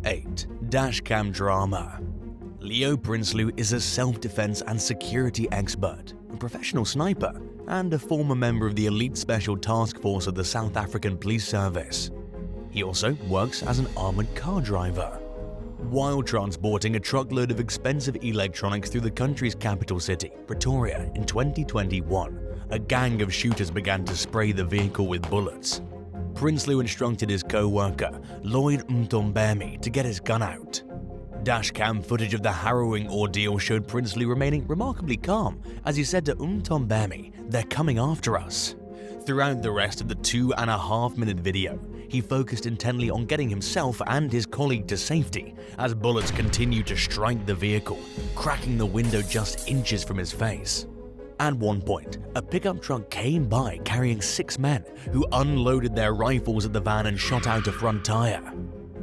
8. Dashcam drama. Leo Prinsloo is a self-defense and security expert, a professional sniper, and a former member of the elite special task force of the South African Police Service. He also works as an armored car driver. While transporting a truckload of expensive electronics through the country's capital city, Pretoria, in 2021, a gang of shooters began to spray the vehicle with bullets. Prinsloo instructed his co-worker, Lloyd Mtombeni, to get his gun out. Dashcam footage of the harrowing ordeal showed Prinsloo remaining remarkably calm as he said to Mtombeni, "They're coming after us." Throughout the rest of the 2.5-minute video, he focused intently on getting himself and his colleague to safety as bullets continued to strike the vehicle, cracking the window just inches from his face. At one point, a pickup truck came by carrying 6 men who unloaded their rifles at the van and shot out a front tire.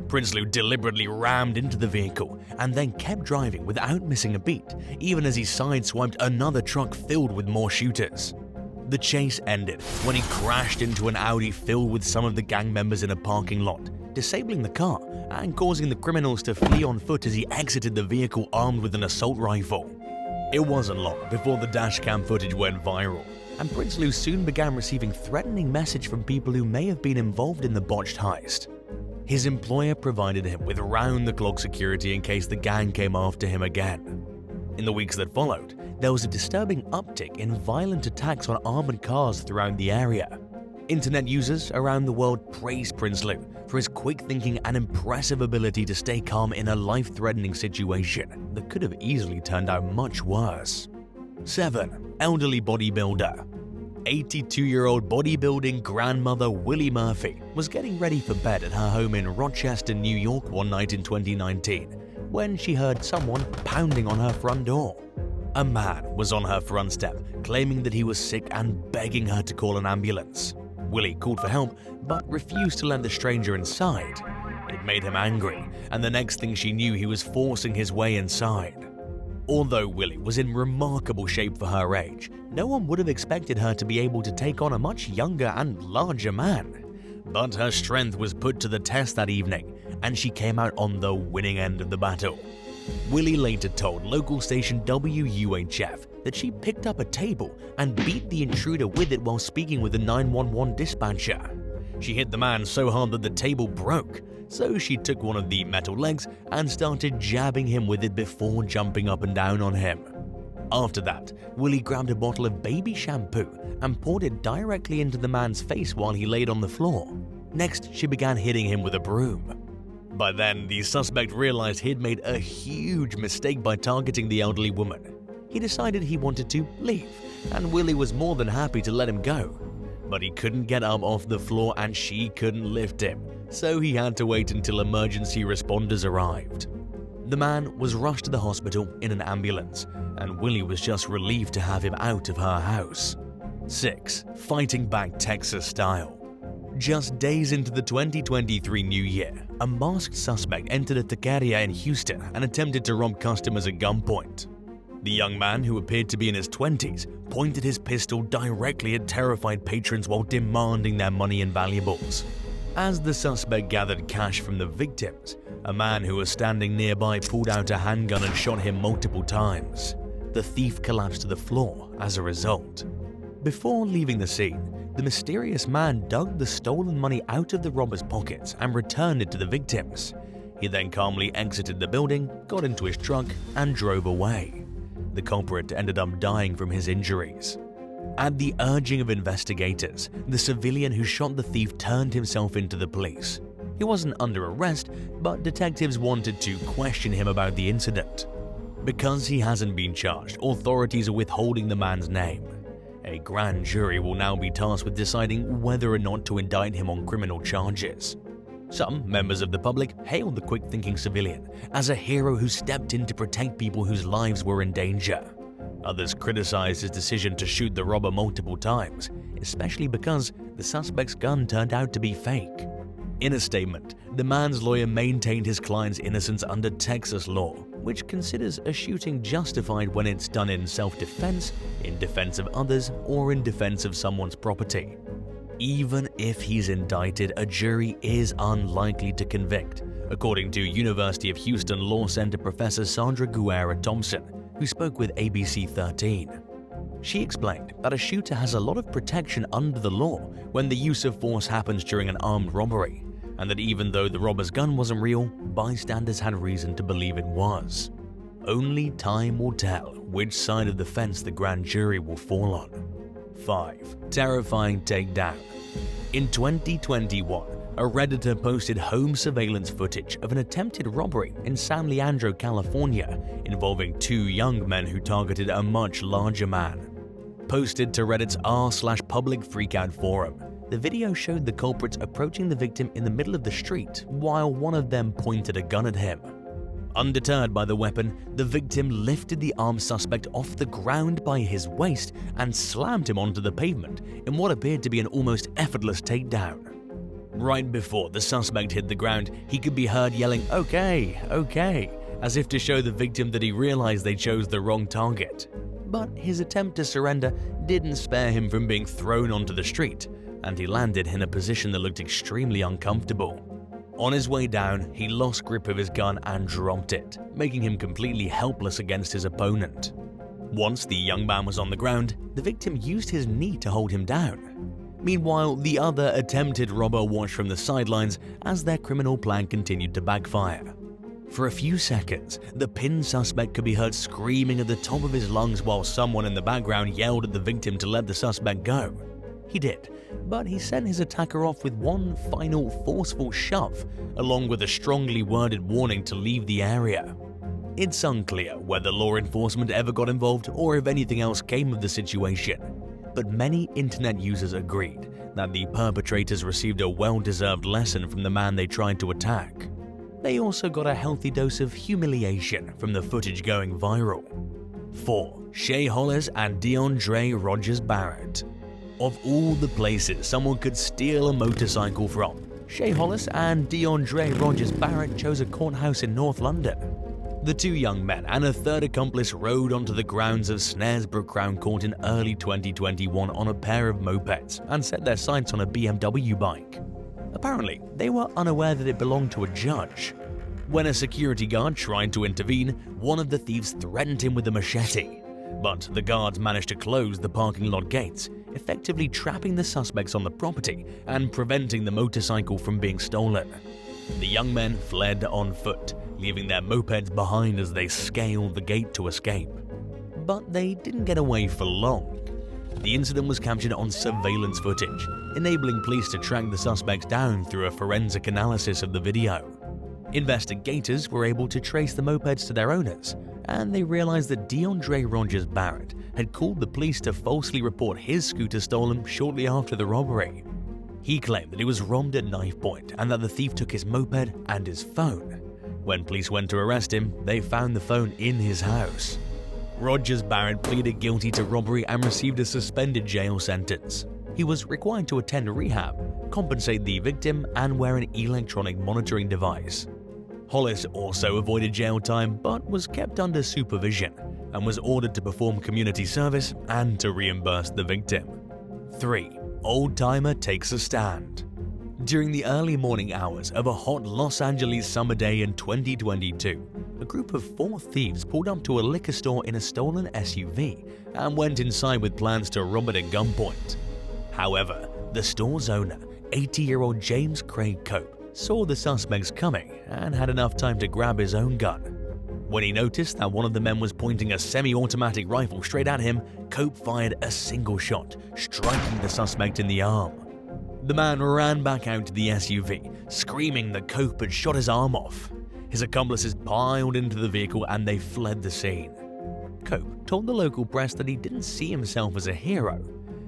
Prinsloo deliberately rammed into the vehicle and then kept driving without missing a beat, even as he sideswiped another truck filled with more shooters. The chase ended when he crashed into an Audi filled with some of the gang members in a parking lot, disabling the car and causing the criminals to flee on foot as he exited the vehicle armed with an assault rifle. It wasn't long before the dashcam footage went viral, and Prinsloo soon began receiving threatening messages from people who may have been involved in the botched heist. His employer provided him with round-the-clock security in case the gang came after him again. In the weeks that followed, there was a disturbing uptick in violent attacks on armored cars throughout the area. Internet users around the world praised Prinsloo for his quick thinking and impressive ability to stay calm in a life-threatening situation that could have easily turned out much worse. 7. Elderly bodybuilder. 82-year-old bodybuilding grandmother Willie Murphy was getting ready for bed at her home in Rochester, New York one night in 2019 when she heard someone pounding on her front door. A man was on her front step claiming that he was sick and begging her to call an ambulance. Willie called for help but refused to let the stranger inside. It made him angry, and the next thing she knew, he was forcing his way inside. Although Willie was in remarkable shape for her age, no one would have expected her to be able to take on a much younger and larger man. But her strength was put to the test that evening, and she came out on the winning end of the battle. Willie later told local station WUHF that she picked up a table and beat the intruder with it while speaking with the 911 dispatcher. She hit the man so hard that the table broke, so she took one of the metal legs and started jabbing him with it before jumping up and down on him. After that, Willie grabbed a bottle of baby shampoo and poured it directly into the man's face while he laid on the floor. Next, she began hitting him with a broom. By then, the suspect realized he'd made a huge mistake by targeting the elderly woman. He decided he wanted to leave, and Willie was more than happy to let him go. But he couldn't get up off the floor and she couldn't lift him, so he had to wait until emergency responders arrived. The man was rushed to the hospital in an ambulance, and Willie was just relieved to have him out of her house. 6. Fighting back Texas style. Just days into the 2023 new year, a masked suspect entered a taqueria in Houston and attempted to rob customers at gunpoint. The young man, who appeared to be in his 20s, pointed his pistol directly at terrified patrons while demanding their money and valuables. As the suspect gathered cash from the victims, a man who was standing nearby pulled out a handgun and shot him multiple times. The thief collapsed to the floor as a result. Before leaving the scene, the mysterious man dug the stolen money out of the robber's pockets and returned it to the victims. He then calmly exited the building, got into his truck, and drove away. The culprit ended up dying from his injuries. At the urging of investigators, the civilian who shot the thief turned himself into the police. He wasn't under arrest, but detectives wanted to question him about the incident. Because he hasn't been charged, authorities are withholding the man's name. A grand jury will now be tasked with deciding whether or not to indict him on criminal charges. Some members of the public hailed the quick-thinking civilian as a hero who stepped in to protect people whose lives were in danger. Others criticized his decision to shoot the robber multiple times, especially because the suspect's gun turned out to be fake. In a statement, the man's lawyer maintained his client's innocence under Texas law, which considers a shooting justified when it's done in self-defense, in defense of others, or in defense of someone's property. Even if he's indicted, a jury is unlikely to convict, according to University of Houston Law Center professor Sandra Guerra Thompson, who spoke with ABC 13. She explained that a shooter has a lot of protection under the law when the use of force happens during an armed robbery, and that even though the robber's gun wasn't real, bystanders had reason to believe it was. Only time will tell which side of the fence the grand jury will fall on. 5. Terrifying takedown. In 2021, a Redditor posted home surveillance footage of an attempted robbery in San Leandro, California, involving 2 young men who targeted a much larger man. Posted to Reddit's r/public freakout forum, the video showed the culprits approaching the victim in the middle of the street while one of them pointed a gun at him. Undeterred by the weapon, the victim lifted the armed suspect off the ground by his waist and slammed him onto the pavement in what appeared to be an almost effortless takedown. Right before the suspect hit the ground, he could be heard yelling, "Okay, okay," as if to show the victim that he realized they chose the wrong target. But his attempt to surrender didn't spare him from being thrown onto the street, and he landed in a position that looked extremely uncomfortable. On his way down, he lost grip of his gun and dropped it, making him completely helpless against his opponent. Once the young man was on the ground, the victim used his knee to hold him down. Meanwhile, the other attempted robber watched from the sidelines as their criminal plan continued to backfire. For a few seconds, the pinned suspect could be heard screaming at the top of his lungs while someone in the background yelled at the victim to let the suspect go. He did, but he sent his attacker off with one final forceful shove, along with a strongly worded warning to leave the area. It's unclear whether law enforcement ever got involved or if anything else came of the situation, but many internet users agreed that the perpetrators received a well-deserved lesson from the man they tried to attack. They also got a healthy dose of humiliation from the footage going viral. 4. SHAY HOLLIS and DEON-DRE ROGERS-BARRETT. Of all the places someone could steal a motorcycle from, SHAY HOLLIS and DEON-DRE ROGERS-BARRETT chose a courthouse in North London. The 2 young men and a third accomplice rode onto the grounds of Snaresbrook Crown Court in early 2021 on a pair of mopeds and set their sights on a BMW bike. Apparently, they were unaware that it belonged to a judge. When a security guard tried to intervene, one of the thieves threatened him with a machete, but the guards managed to close the parking lot gates, effectively trapping the suspects on the property and preventing the motorcycle from being stolen. The young men fled on foot, leaving their mopeds behind as they scaled the gate to escape. But they didn't get away for long. The incident was captured on surveillance footage, enabling police to track the suspects down through a forensic analysis of the video. Investigators were able to trace the mopeds to their owners, and they realized that DEON-DRE ROGERS-BARRETT had called the police to falsely report his scooter stolen shortly after the robbery. He claimed that he was robbed at knife point and that the thief took his moped and his phone. When police went to arrest him, they found the phone in his house. ROGERS-BARRETT pleaded guilty to robbery and received a suspended jail sentence. He was required to attend rehab, compensate the victim, and wear an electronic monitoring device. Hollis also avoided jail time but was kept under supervision and was ordered to perform community service and to reimburse the victim. 3. Old-timer takes a stand. During the early morning hours of a hot Los Angeles summer day in 2022, a group of 4 thieves pulled up to a liquor store in a stolen SUV and went inside with plans to rob it at gunpoint. However, the store's owner, 80-year-old James Craig Cope, saw the suspects coming and had enough time to grab his own gun. When he noticed that one of the men was pointing a semi-automatic rifle straight at him, Cope fired a single shot, striking the suspect in the arm. The man ran back out to the SUV, screaming that Cope had shot his arm off. His accomplices piled into the vehicle and they fled the scene. Cope told the local press that he didn't see himself as a hero.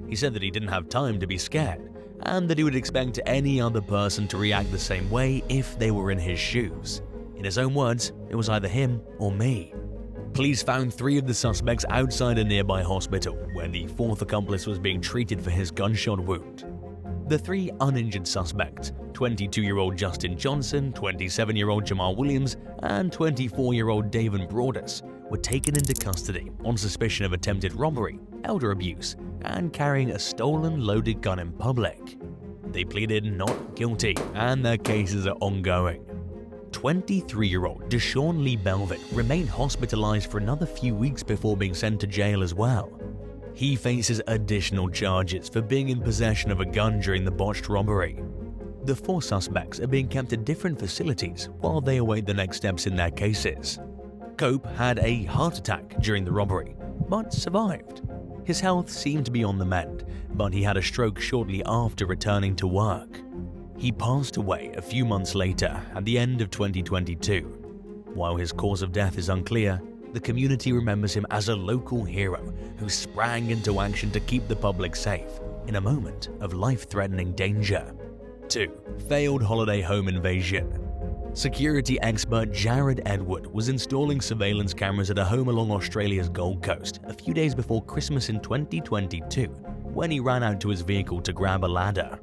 He said that he didn't have time to be scared, and that he would expect any other person to react the same way if they were in his shoes. In his own words, it was either him or me. Police found 3 of the suspects outside a nearby hospital, where the 4th accomplice was being treated for his gunshot wound. The 3 uninjured suspects, 22-year-old Justin Johnson, 27-year-old Jamal Williams, and 24-year-old David Broadus, were taken into custody on suspicion of attempted robbery, elder abuse, and carrying a stolen loaded gun in public. They pleaded not guilty, and their cases are ongoing. 23-year-old Deshaun Lee Belvin remained hospitalized for another few weeks before being sent to jail as well. He faces additional charges for being in possession of a gun during the botched robbery. The 4 suspects are being kept at different facilities while they await the next steps in their cases. Cope had a heart attack during the robbery, but survived. His health seemed to be on the mend, but he had a stroke shortly after returning to work. He passed away a few months later at the end of 2022. While his cause of death is unclear, the community remembers him as a local hero who sprang into action to keep the public safe in a moment of life-threatening danger. 2. Failed holiday home invasion. Security expert Jared Edward was installing surveillance cameras at a home along Australia's Gold Coast a few days before Christmas in 2022 when he ran out to his vehicle to grab a ladder.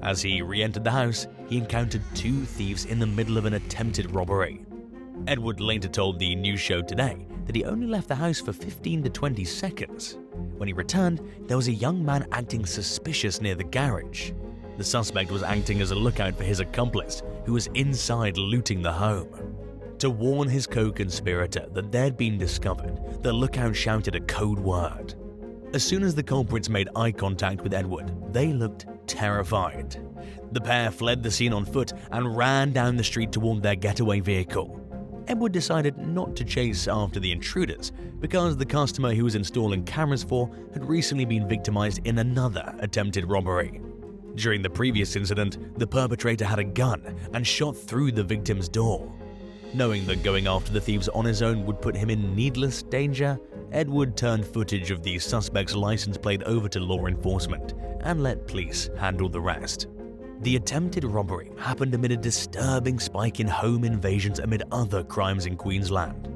As he re-entered the house, he encountered 2 thieves in the middle of an attempted robbery. Edward later told the news show Today that he only left the house for 15 to 20 seconds. When he returned, there was a young man acting suspicious near the garage. The suspect was acting as a lookout for his accomplice, who was inside looting the home. To warn his co-conspirator that they'd been discovered, the lookout shouted a code word. As soon as the culprits made eye contact with Edward, they looked terrified. The pair fled the scene on foot and ran down the street toward their getaway vehicle. Edward decided not to chase after the intruders because the customer he was installing cameras for had recently been victimized in another attempted robbery. During the previous incident, the perpetrator had a gun and shot through the victim's door. Knowing that going after the thieves on his own would put him in needless danger, Edward turned footage of the suspect's license plate over to law enforcement and let police handle the rest. The attempted robbery happened amid a disturbing spike in home invasions amid other crimes in Queensland.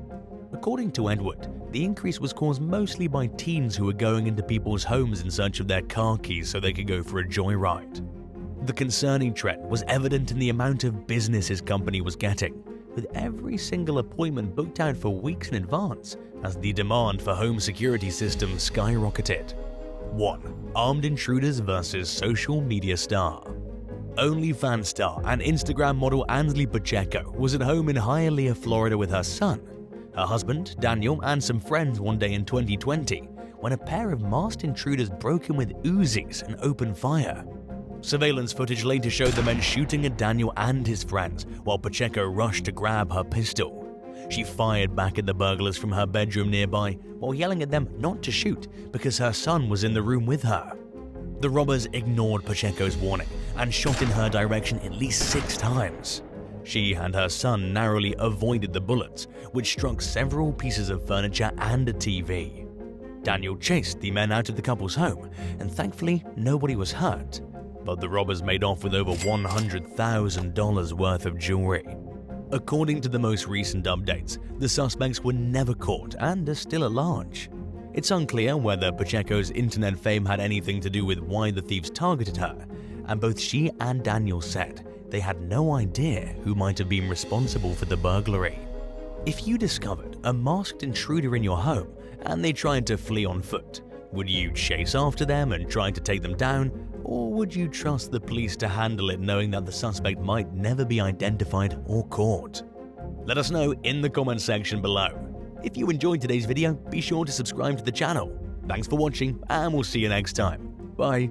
According to Edward, the increase was caused mostly by teens who were going into people's homes in search of their car keys so they could go for a joyride. The concerning trend was evident in the amount of business his company was getting, with every single appointment booked out for weeks in advance as the demand for home security systems skyrocketed. 1. Armed intruders versus social media star. OnlyFans star and Instagram model Ansley Pacheco was at home in Hialeah, Florida with her son, her husband, Daniel, and some friends one day in 2020 when a pair of masked intruders broke in with Uzis and opened fire. Surveillance footage later showed the men shooting at Daniel and his friends while Pacheco rushed to grab her pistol. She fired back at the burglars from her bedroom nearby while yelling at them not to shoot because her son was in the room with her. The robbers ignored Pacheco's warning and shot in her direction at least 6 times. She and her son narrowly avoided the bullets, which struck several pieces of furniture and a TV. Daniel chased the men out of the couple's home, and thankfully nobody was hurt, but the robbers made off with over $100,000 worth of jewelry. According to the most recent updates, the suspects were never caught and are still at large. It's unclear whether Pacheco's internet fame had anything to do with why the thieves targeted her, and both she and Daniel said they had no idea who might have been responsible for the burglary. If you discovered a masked intruder in your home and they tried to flee on foot, would you chase after them and try to take them down, or would you trust the police to handle it knowing that the suspect might never be identified or caught? Let us know in the comment section below. If you enjoyed today's video, be sure to subscribe to the channel. Thanks for watching, and we'll see you next time. Bye.